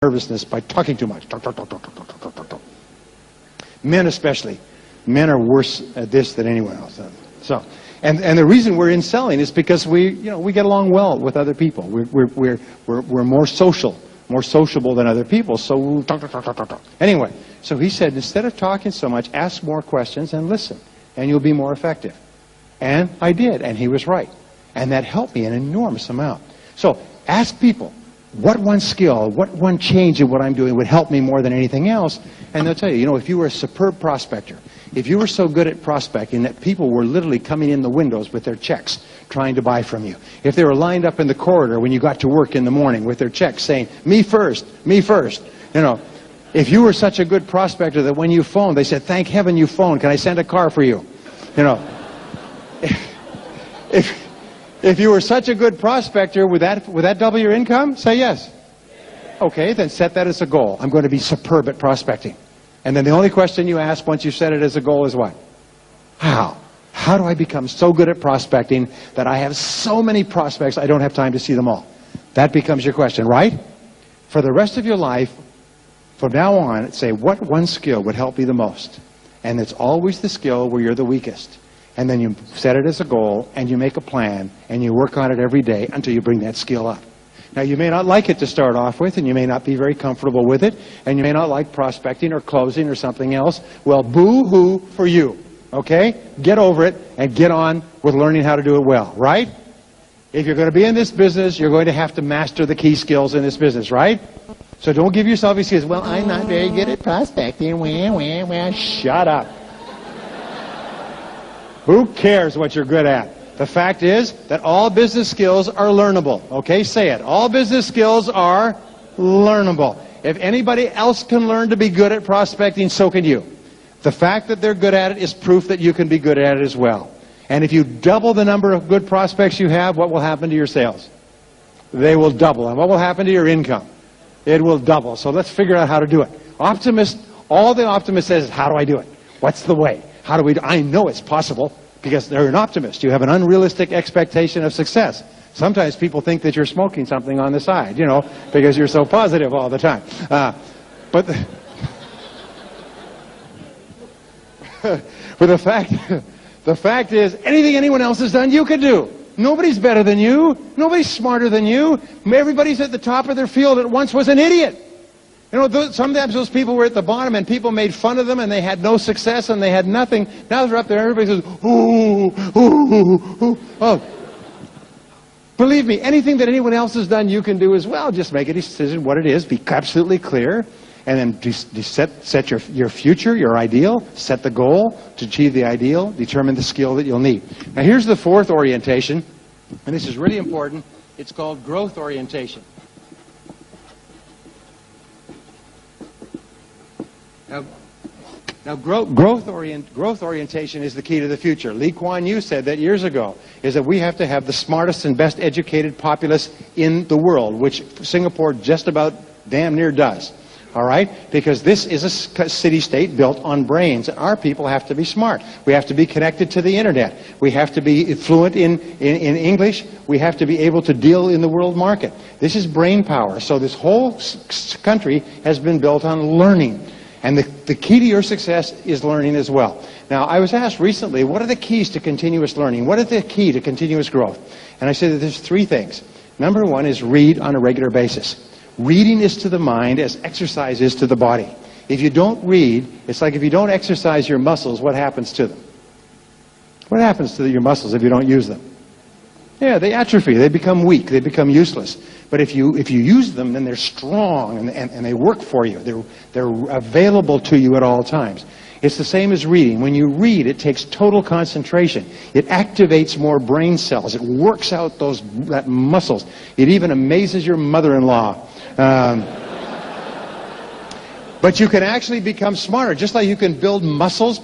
nervousness by talking too much. Talk, talk, talk, talk, talk, talk, talk, talk, talk. Men especially. Men are worse at this than anyone else. So, and the reason we're in selling is because we get along well with other people. We're more social, more sociable than other people. So we'll talk, talk, talk, talk, talk, talk. Anyway, so he said, instead of talking so much, ask more questions and listen, and you'll be more effective. And I did, and he was right. And that helped me an enormous amount. So ask people, what one skill, what one change in what I'm doing would help me more than anything else? And they'll tell you, if you were a superb prospector, if you were so good at prospecting that people were literally coming in the windows with their checks trying to buy from you, if they were lined up in the corridor when you got to work in the morning with their checks saying, me first, if you were such a good prospector that when you phoned, they said, thank heaven you phoned, can I send a car for you? If you were such a good prospector, would that double your income? Say yes. Okay, then set that as a goal. I'm going to be superb at prospecting. And then the only question you ask once you set it as a goal is what? How? How do I become so good at prospecting that I have so many prospects I don't have time to see them all? That becomes your question, right? For the rest of your life, from now on, say, what one skill would help me the most? And it's always the skill where you're the weakest. And then you set it as a goal, and you make a plan, and you work on it every day until you bring that skill up. Now, you may not like it to start off with, and you may not be very comfortable with it, and you may not like prospecting or closing or something else. Well, boo-hoo for you, okay? Get over it and get on with learning how to do it well, right? If you're going to be in this business, you're going to have to master the key skills in this business, right? So don't give yourself excuses. Well, I'm not very good at prospecting. Well, shut up. Who cares what you're good at? The fact is that all business skills are learnable. Okay, say it. All business skills are learnable. If anybody else can learn to be good at prospecting, so can you. The fact that they're good at it is proof that you can be good at it as well. And if you double the number of good prospects you have, what will happen to your sales? They will double. And what will happen to your income? It will double. So let's figure out how to do it. All the optimist says is, how do I do it? What's the way? How do we do it? I know it's possible. Because they're an optimist. You have an unrealistic expectation of success. Sometimes people think that you're smoking something on the side, because you're so positive all the time. But the fact is, anything anyone else has done, you could do. Nobody's better than you. Nobody's smarter than you. Everybody's at the top of their field that once was an idiot. Sometimes those people were at the bottom and people made fun of them and they had no success and they had nothing. Now they're up there and everybody says, ooh, ooh, ooh. Oh. Believe me, anything that anyone else has done, you can do as well. Just make a decision what it is, be absolutely clear, and then set your future, your ideal, set the goal to achieve the ideal, determine the skill that you'll need. Now here's the fourth orientation, and this is really important. It's called growth orientation. Now growth orientation is the key to the future. Lee Kuan Yew said that years ago, is that we have to have the smartest and best educated populace in the world, which Singapore just about damn near does. All right? Because this is a city-state built on brains. And our people have to be smart. We have to be connected to the internet. We have to be fluent in English. We have to be able to deal in the world market. This is brain power. So this whole country has been built on learning. And the key to your success is learning as well. Now, I was asked recently, what are the keys to continuous learning? What is the key to continuous growth? And I said that there's three things. Number one is read on a regular basis. Reading is to the mind as exercise is to the body. If you don't read, it's like if you don't exercise your muscles, what happens to them? What happens to your muscles if you don't use them? Yeah, they atrophy, they become weak, they become useless. But if you use them, then they're strong and they work for you. They're available to you at all times. It's the same as reading. When you read, it takes total concentration. It activates more brain cells. It works out that muscles. It even amazes your mother-in-law. But you can actually become smarter. Just like you can build muscles